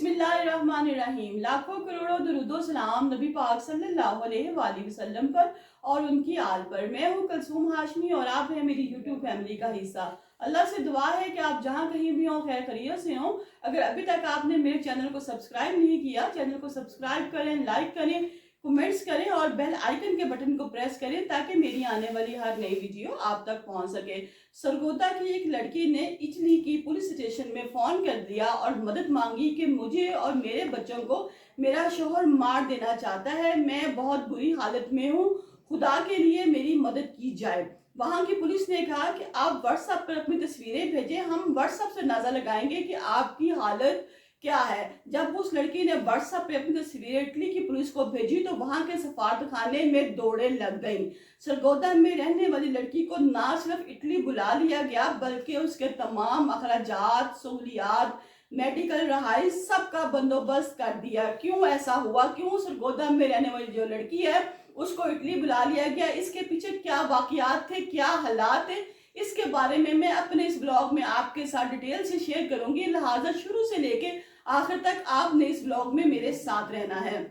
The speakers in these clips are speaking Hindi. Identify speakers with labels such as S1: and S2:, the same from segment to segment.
S1: बिस्मिल्लाहिर्रहमानिर्रहीम। लाखों करोड़ों दुरूदो सलाम नबी पाक सल्लल्लाहु अलैहि वसल्लम पर और उनकी आल पर। मैं हूँ कुलसूम हाशमी और आप हैं मेरी यूट्यूब फैमिली का हिस्सा। अल्लाह से दुआ है कि आप जहाँ कहीं भी हों खैर खैरियत से हों। अगर अभी तक आपने मेरे चैनल को सब्सक्राइब नहीं किया, चैनल को सब्सक्राइब करें, लाइक करें, कमेंट्स करें और बेल आइकन के बटन को प्रेस करें ताकि मेरी आने वाली हर नई वीडियो आप तक पहुंच सके। सरगोदा की एक लड़की ने इटली की पुलिस स्टेशन में फोन कर दिया और मदद मांगी कि मुझे और मेरे बच्चों को मेरा शौहर मार देना चाहता है, मैं बहुत बुरी हालत में हूँ, खुदा के लिए मेरी मदद की जाए। वहां की पुलिस ने कहा कि आप व्हाट्सएप पर अपनी तस्वीरें भेजें, हम व्हाट्सएप से अंदाजा लगाएंगे कि आपकी हालत क्या है। जब उस लड़की ने व्हाट्सएप पे अपनी तस्वीरें इटली की पुलिस को भेजी तो वहां के सफारत खाने में दौड़े लग गई। सरगोदा में रहने वाली लड़की को ना सिर्फ इटली बुला लिया गया बल्कि उसके तमाम अखराजात, सहूलियात, मेडिकल रहाइश सबका बंदोबस्त कर दिया। क्यों ऐसा हुआ, क्यों सरगोदा में रहने वाली जो लड़की है उसको इटली बुला लिया गया, इसके पीछे क्या वाकयात थे, क्या हालात थे, इसके बारे में मैं अपने इस ब्लॉग में आपके साथ डिटेल से शेयर करूंगी। लिहाजा शुरू से लेके आखिर तक आपने इस ब्लॉग में मेरे साथ रहना है।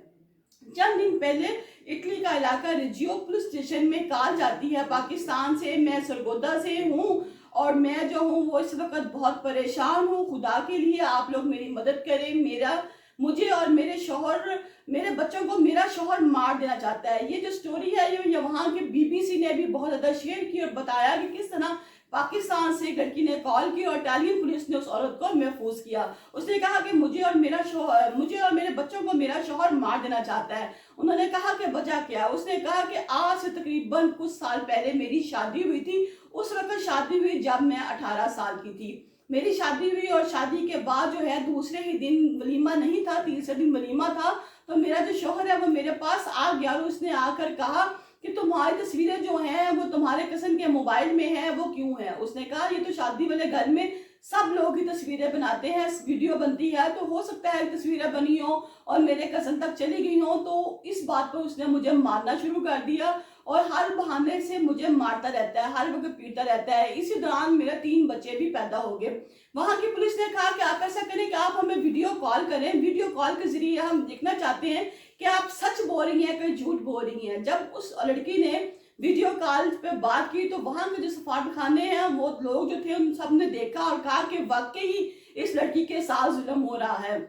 S1: चंद दिन पहले इटली का इलाका रिजियो पुलिस स्टेशन में कॉल जाती है पाकिस्तान से, मैं सरगोदा से हूँ और मैं जो हूँ वो इस वक्त बहुत परेशान हूँ, खुदा के लिए आप लोग मेरी मदद करें, मुझे और मेरे शौहर, मेरे बच्चों को मेरा शौहर मार देना चाहता है। ये जो स्टोरी है ये वहाँ के बीबीसी ने भी बहुत ज्यादा शेयर की और बताया कि किस तरह पाकिस्तान से लड़की ने कॉल की और इटालियन पुलिस ने उस औरत को महफूज किया। उसने कहा कि मुझे और मेरे बच्चों को मेरा शौहर मार देना चाहता है। उन्होंने कहा कि वजह क्या। उसने कहा कि आज से तकरीबन कुछ साल पहले मेरी शादी हुई थी। उस वक्त शादी हुई जब मैं 18 साल की थी। मेरी शादी हुई और शादी के बाद जो है दूसरे ही दिन वलीमा नहीं था, तीसरे दिन वलीमा था। तो मेरा जो शौहर है वो मेरे पास आ गया और उसने आकर कहा कि तुम्हारी तस्वीरें जो हैं वो तुम्हारे कसन के मोबाइल में है, वो क्यों है। उसने कहा ये तो शादी वाले घर में सब लोग ही तस्वीरें बनाते हैं, वीडियो बनती है, तो हो सकता है तस्वीरें बनी हो और मेरे कसन तक चली गई हो। तो इस बात पर उसने मुझे मारना शुरू कर दिया और हर बहाने से मुझे मारता रहता है, हर वक्त पीटता रहता है। इसी दौरान मेरे 3 बच्चे भी पैदा हो गए। वहां की पुलिस ने कहा कि आप ऐसा करें कि आप हमें वीडियो कॉल करें, वीडियो कॉल के जरिए हम देखना चाहते हैं कि आप सच बोल रही हैं कि झूठ बोल रही हैं। जब उस लड़की ने वीडियो कॉल पे बात की तो वहां के जो सफारत खाने हैं वो लोग जो थे उन सब ने देखा और कहा कि वाकई ही इस लड़की के साथ जुल्म हो रहा है।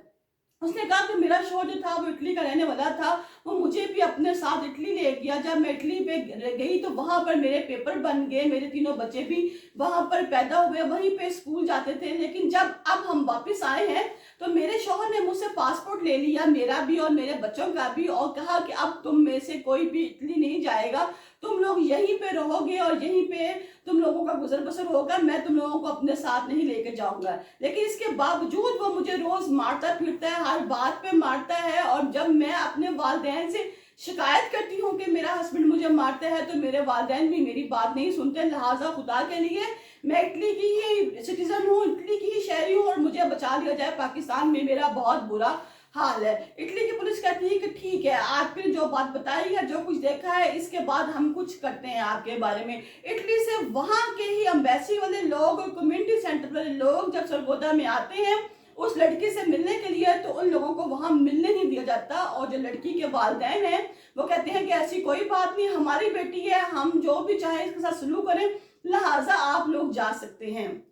S1: उसने कहा कि मेरा शौहर जो था वो इटली का रहने वाला था, वो मुझे भी अपने साथ इटली ले गया। जब मैं इटली पे गई तो वहां पर मेरे पेपर बन गए, मेरे 3 बच्चे भी वहां पर पैदा हुए, वहीं पे स्कूल जाते थे। लेकिन जब अब हम वापस आए हैं तो मेरे शौहर ने मुझसे पासपोर्ट ले लिया, मेरा भी और मेरे बच्चों का भी, और कहा कि अब तुम में से कोई भी इटली नहीं जाएगा, तुम लोग यहीं पे रहोगे और यहीं पे तुम लोगों का गुजर बसर होगा, मैं तुम लोगों को अपने साथ नहीं लेके जाऊंगा। लेकिन इसके बावजूद वो मुझे रोज मारता पीटता है, हर बात पे मारता है। और जब मैं अपने वालिदैन से शिकायत करती हूँ कि मेरा हस्बैंड मुझे मारता है तो मेरे वालिदैन भी मेरी बात नहीं सुनते। लिहाजा खुदा के लिए मैं इटली की ही सिटीजन हूँ, इटली की ही शहरी हूँ और मुझे बचा लिया जाए, पाकिस्तान में मेरा बहुत बुरा हाल है। इटली की पुलिस कहती है कि ठीक है, आपने जो बात बताई है, जो कुछ देखा है, इसके बाद हम कुछ करते हैं आपके बारे में। इटली से वहां के ही एम्बेसी वाले लोग और कम्युनिटी सेंटर वाले लोग जब सरगोदा में आते हैं उस लड़की से मिलने के लिए तो उन लोगों को वहां मिलने नहीं दिया जाता। और जो लड़की के वालिदैन हैं वो कहते हैं कि ऐसी कोई बात नहीं, हमारी बेटी है, हम जो भी चाहे इसके साथ सलूक करें, लिहाजा आप लोग जा सकते हैं।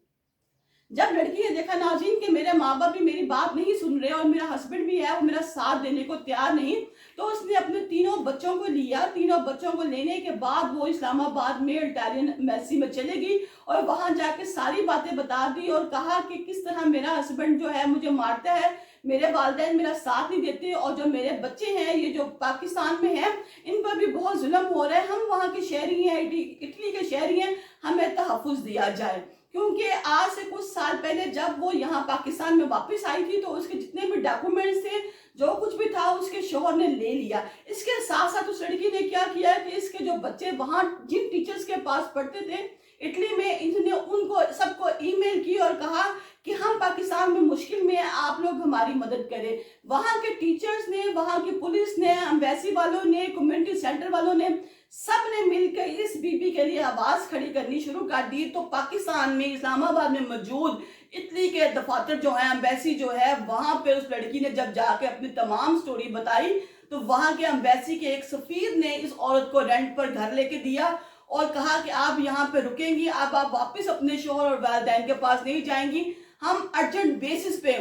S1: जब लड़की ने देखा नाज़रीन कि मेरे माँ बाप भी मेरी बात नहीं सुन रहे और मेरा हस्बैंड भी है वो मेरा साथ देने को तैयार नहीं, तो उसने अपने 3 बच्चों को लिया। 3 बच्चों को लेने के बाद वो इस्लामाबाद में इटालियन एम्बेसी में चले गई और वहां जाके सारी बातें बता दी और कहा कि किस तरह मेरा हस्बैंड जो है मुझे मारता है, मेरे वालिदैन मेरा साथ नहीं देते और जो मेरे बच्चे हैं ये जो पाकिस्तान में हैं इन पर भी बहुत जुल्म हो रहा है, हम वहाँ के शहरी हैं, इटली के शहरी हैं, हमें तहफ़्फ़ुज़ दिया जाए। क्योंकि आज से कुछ साल पहले जब वो यहाँ पाकिस्तान में वापस आई थी तो उसके जितने भी डॉक्यूमेंट्स थे, जो कुछ भी था, उसके शौहर ने ले लिया। इसके साथ साथ उस लड़की ने क्या किया कि इसके जो बच्चे वहां जिन टीचर्स के पास पढ़ते थे इटली में, इन्होंने उनको सबको ईमेल की और कहा कि हम पाकिस्तान में मुश्किल में हैं, आप लोग हमारी मदद करें। वहाँ के टीचर्स ने, वहाँ की पुलिस ने, एम्बेसी वालों ने, कम्युनिटी सेंटर वालों ने, सब ने मिलकर इस बीबी के लिए आवाज खड़ी करनी शुरू कर दी। तो पाकिस्तान में, इस्लामाबाद में मौजूद इटली के दफातर जो है, एम्बेसी जो है, वहां पे उस लड़की ने जब जाके अपनी तमाम स्टोरी बताई तो वहां के एम्बेसी के एक सफीर ने इस औरत को रेंट पर घर लेके दिया और कहा कि आप यहाँ पे रुकेंगी, अब आप वापस अपने शोहर और वालिदैन के पास नहीं जाएंगी, हम अर्जेंट बेसिस पे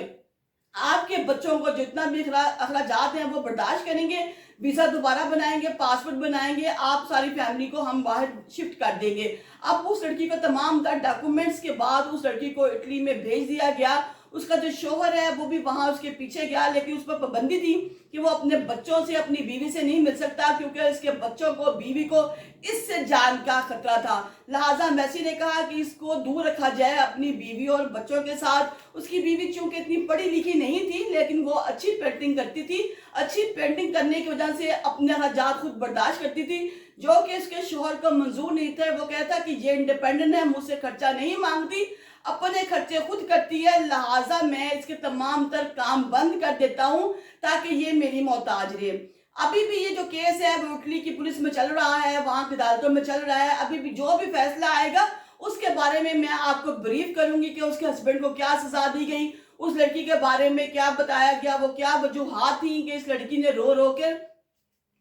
S1: आपके बच्चों को जितना भी अखराजात हैं वो बर्दाश्त करेंगे, वीजा दोबारा बनाएंगे, पासपोर्ट बनाएंगे, आप सारी फैमिली को हम बाहर शिफ्ट कर देंगे। अब उस लड़की को तमाम डॉक्यूमेंट्स के बाद उस लड़की को इटली में भेज दिया गया। उसका जो शोहर है वो भी वहां उसके पीछे गया, लेकिन उस पर पाबंदी थी कि वो अपने बच्चों से, अपनी बीवी से नहीं मिल सकता, क्योंकि इसके बच्चों को, बीवी को इससे जान का खतरा था। लिहाजा मेसी ने कहा कि इसको दूर रखा जाए अपनी बीवी और बच्चों के साथ। उसकी बीवी चूंकि इतनी पढ़ी लिखी नहीं थी, लेकिन वो अच्छी पेंटिंग करती थी, अच्छी पेंटिंग करने की वजह से अपने अखराजात खुद बर्दाश्त करती थी, जो कि इसके शोहर को मंजूर नहीं था। वो कहता कि ये इंडिपेंडेंट है, मुझसे खर्चा नहीं मांगती, अपने खर्चे खुद करती है, लिहाजा मैं इसके तमाम तर काम बंद कर देता हूं ताकि ये मेरी मोहताज रहे। अभी भी ये जो केस है वो इटली की पुलिस में चल रहा है, वहां की अदालतों में चल रहा है। अभी भी जो भी फैसला आएगा उसके बारे में मैं आपको ब्रीफ करूंगी कि उसके हस्बैंड को क्या सजा दी गई, उस लड़की के बारे में क्या बताया गया, वो क्या वजूहात थी कि इस लड़की ने रो रो कर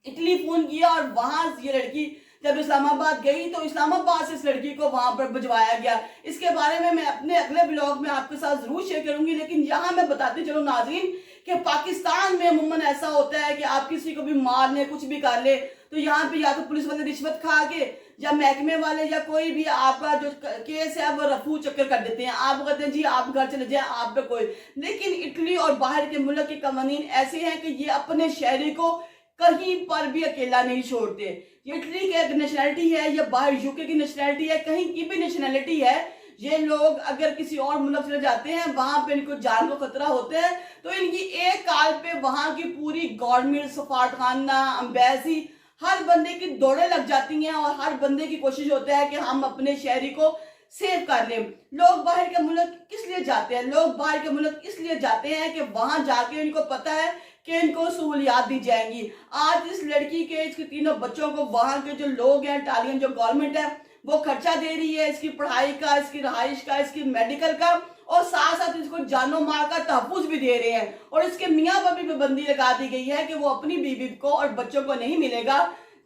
S1: इटली फोन किया और वहां ये लड़की जब इस्लामाबाद गई तो इस्लामाबाद से इस लड़की को वहां पर भिजवाया गया। इसके बारे में मैं अपने अगले ब्लॉग में आपके साथ जरूर शेयर करूंगी, लेकिन यहाँ मैं बताते चलो नाज़रीन कि पाकिस्तान में अमूमन ऐसा होता है कि आप किसी को भी मार ले, कुछ भी कर ले, तो यहाँ पे या तो पुलिस वाले रिश्वत खा के या महकमे वाले या कोई भी आपका जो केस है वो रफू चक्कर कर देते हैं। आप कहते हैं जी आप घर चले जाए, आप पे कोई। लेकिन इटली और बाहर के मुल्क के कवानीन ऐसे हैं कि ये अपने शहरी को कहीं पर भी अकेला नहीं छोड़ते। ये इटली की एक नेशनैलिटी है, या बाहर यूके की नेशनैलिटी है, कहीं की भी नेशनैलिटी है, ये लोग अगर किसी और मुल्क चले जाते हैं, वहां पे इनको जान को खतरा होता है, तो इनकी एक काल पे वहां की पूरी गवर्नमेंट, सफारतखाना, एम्बेसी, हर बंदे की दौड़े लग जाती हैं और हर बंदे की कोशिश होता है कि हम अपने शहरी को सेव कर लें। लोग बाहर के मुल्क किस लिए जाते हैं? लोग बाहर के मुल्क इसलिए जाते हैं कि वहां जाके इनको पता है कि इनको सहूलियात दी जाएंगी। आज इस लड़की के, इसके तीनों बच्चों को वहां के जो लोग हैं, इटालियन जो गवर्नमेंट है वो खर्चा दे रही है, इसकी पढ़ाई का, इसकी रहाइश का, इसकी मेडिकल का, और साथ साथ इसको जानो माल का तहफुज भी दे रहे हैं। और इसके मियाँ पर भी पाबंदी लगा दी गई है कि वो अपनी बीवी को और बच्चों को नहीं मिलेगा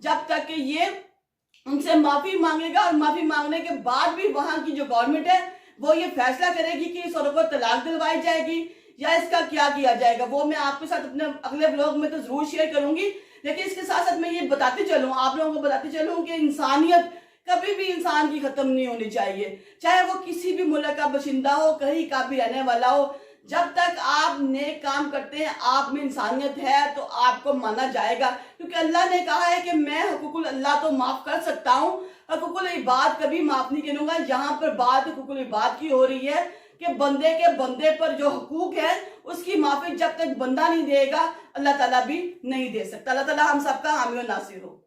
S1: जब तक कि ये उनसे माफी मांगेगा, और माफी मांगने के बाद भी वहां की जो गवर्नमेंट है वो ये फैसला करेगी कि इस औरत को तलाक दिलवाई जाएगी या इसका क्या किया जाएगा। वो मैं आपके साथ अपने अगले व्लॉग में तो जरूर शेयर करूंगी, लेकिन इसके साथ साथ मैं ये बताते चलूं, आप लोगों को बताते चलूं कि इंसानियत कभी भी इंसान की खत्म नहीं होनी चाहिए, चाहे वो किसी भी मुल्क का बशिंदा हो, कहीं का भी रहने वाला हो। जब तक आप नेक काम करते हैं, आप में इंसानियत है, तो आपको माना जाएगा, क्योंकि अल्लाह ने कहा है कि मैं हुकूकुल अल्लाह तो माफ कर सकता हूँ, हुकूकुल इबाद कभी माफ नहीं करूंगा। यहाँ पर बात हुकूकुल इबाद की हो रही है कि बंदे के बंदे पर जो हुकूक है उसकी माफी जब तक बंदा नहीं देगा, अल्लाह ताला भी नहीं दे सकता। अल्लाह ताला हम सबका हामी और नासिर हो।